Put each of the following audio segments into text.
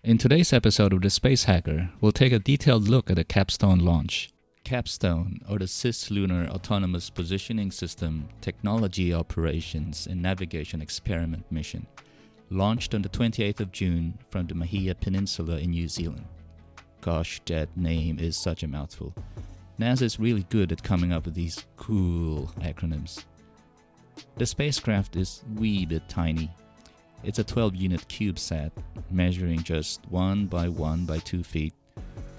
In today's episode of The Space Hacker, we'll take a detailed look at the Capstone launch. Capstone, or the Cislunar Autonomous Positioning System Technology Operations and Navigation Experiment mission, launched on the 28th of June from the Mahia Peninsula in New Zealand. Gosh, that name is such a mouthful. NASA is really good at coming up with these cool acronyms. The spacecraft is wee bit tiny. It's a 12-unit CubeSat, measuring just 1 by 1 by 2 feet,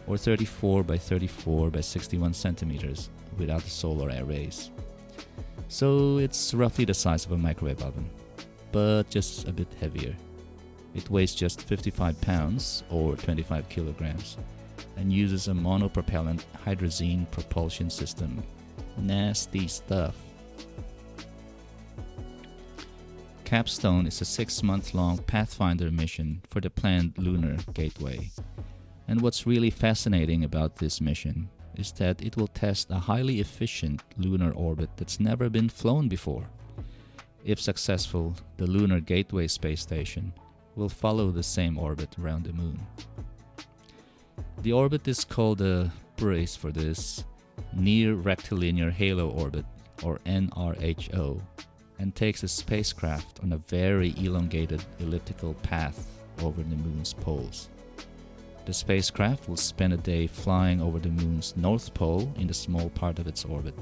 or 34 by 34 by 61 centimeters without the solar arrays. So it's roughly the size of a microwave oven, but just a bit heavier. It weighs just 55 pounds, or 25 kilograms, and uses a monopropellant hydrazine propulsion system. Nasty stuff. Capstone is a 6-month-long Pathfinder mission for the planned Lunar Gateway. And what's really fascinating about this mission is that it will test a highly efficient lunar orbit that's never been flown before. If successful, the Lunar Gateway space station will follow the same orbit around the Moon. The orbit is called a brace for this Near Rectilinear Halo Orbit, or NRHO, and takes a spacecraft on a very elongated elliptical path over the Moon's poles. The spacecraft will spend a day flying over the Moon's north pole in the small part of its orbit,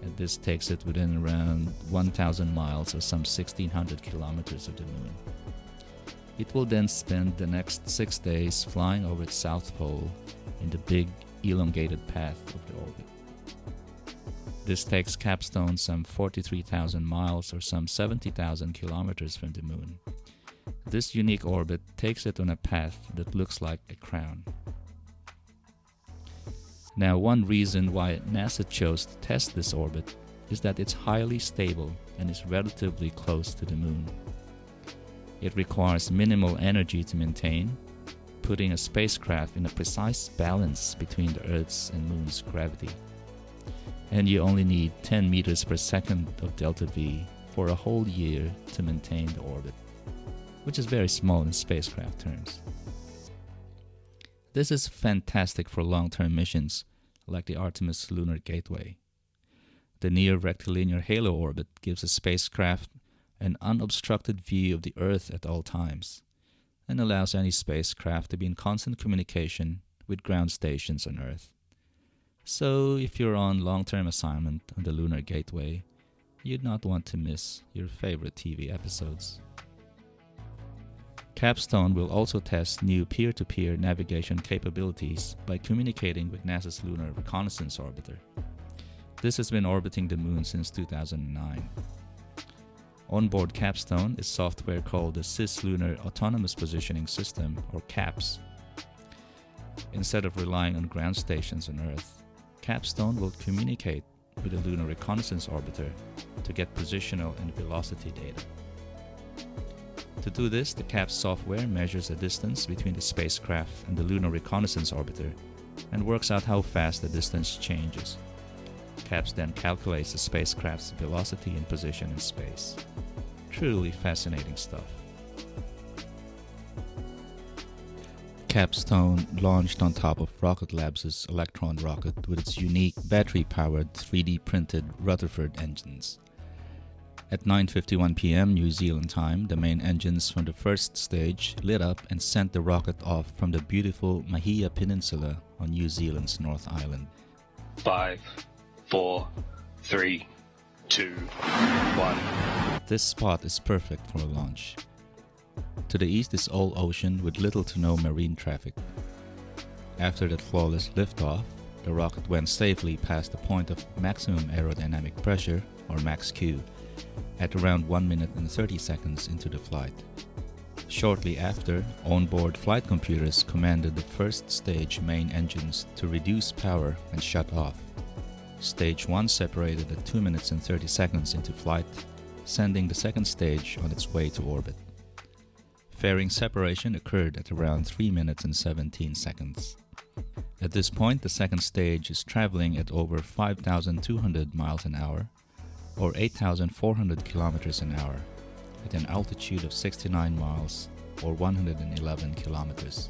and this takes it within around 1,000 miles or some 1,600 kilometers of the Moon. It will then spend the next 6 days flying over its south pole in the big elongated path of the orbit. This takes Capstone some 43,000 miles or some 70,000 kilometers from the Moon. This unique orbit takes it on a path that looks like a crown. Now, one reason why NASA chose to test this orbit is that it's highly stable and is relatively close to the Moon. It requires minimal energy to maintain, putting a spacecraft in a precise balance between the Earth's and Moon's gravity. And you only need 10 meters per second of delta V for a whole year to maintain the orbit, which is very small in spacecraft terms. This is fantastic for long-term missions like the Artemis Lunar Gateway. The Near Rectilinear Halo Orbit gives a spacecraft an unobstructed view of the Earth at all times, and allows any spacecraft to be in constant communication with ground stations on Earth. So if you're on long-term assignment on the Lunar Gateway, you'd not want to miss your favorite TV episodes. Capstone will also test new peer-to-peer navigation capabilities by communicating with NASA's Lunar Reconnaissance Orbiter. This has been orbiting the Moon since 2009. Onboard Capstone is software called the Cislunar Autonomous Positioning System, or CAPS. Instead of relying on ground stations on Earth, Capstone will communicate with the Lunar Reconnaissance Orbiter to get positional and velocity data. To do this, the CAPS software measures the distance between the spacecraft and the Lunar Reconnaissance Orbiter and works out how fast the distance changes. CAPS then calculates the spacecraft's velocity and position in space. Truly fascinating stuff. Capstone launched on top of Rocket Labs' Electron rocket with its unique battery-powered 3D printed Rutherford engines. At 9:51 p.m. New Zealand time, the main engines from the first stage lit up and sent the rocket off from the beautiful Mahia Peninsula on New Zealand's North Island. 5, 4, 3, 2, 1. This spot is perfect for a launch. To the east is all ocean with little to no marine traffic. After that flawless liftoff, the rocket went safely past the point of maximum aerodynamic pressure, or max-Q, at around 1 minute and 30 seconds into the flight. Shortly after, onboard flight computers commanded the first stage main engines to reduce power and shut off. Stage 1 separated at 2 minutes and 30 seconds into flight, sending the second stage on its way to orbit. Fairing separation occurred at around 3 minutes and 17 seconds. At this point, the second stage is traveling at over 5,200 miles an hour, or 8,400 kilometers an hour, at an altitude of 69 miles or 111 kilometers.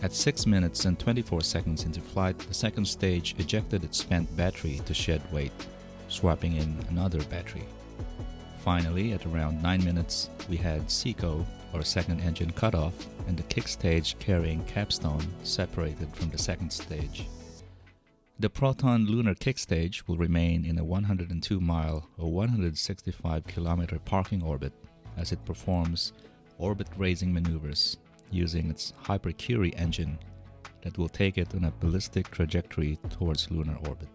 At 6 minutes and 24 seconds into flight, the second stage ejected its spent battery to shed weight, swapping in another battery. Finally, at around 9 minutes, we had SECO, or second engine cutoff, and the kick stage carrying Capstone separated from the second stage. The Proton lunar kick stage will remain in a 102-mile or 165-kilometer parking orbit as it performs orbit-raising maneuvers using its Hypercurie engine that will take it on a ballistic trajectory towards lunar orbit.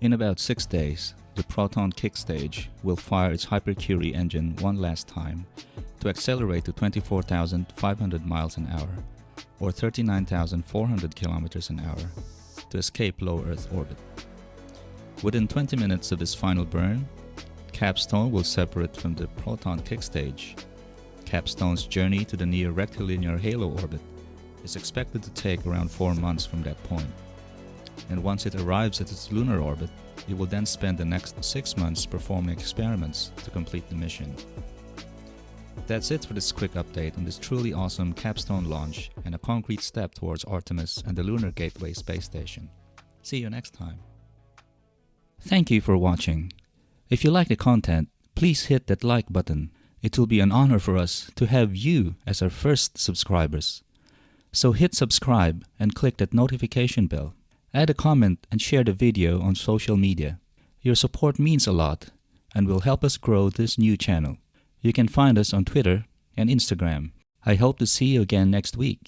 In about 6 days, the Proton kick stage will fire its Hypercurie engine one last time to accelerate to 24,500 miles an hour or 39,400 kilometers an hour to escape low Earth orbit. Within 20 minutes of this final burn, Capstone will separate from the Proton kick stage. Capstone's journey to the near rectilinear halo orbit is expected to take around 4 months from that point. And once it arrives at its lunar orbit, it will then spend the next 6 months performing experiments to complete the mission. That's it for this quick update on this truly awesome Capstone launch and a concrete step towards Artemis and the Lunar Gateway space station. See you next time. Thank you for watching. If you like the content, please hit that like button. It will be an honor for us to have you as our first subscribers. So hit subscribe and click that notification bell. Add a comment and share the video on social media. Your support means a lot and will help us grow this new channel. You can find us on Twitter and Instagram. I hope to see you again next week.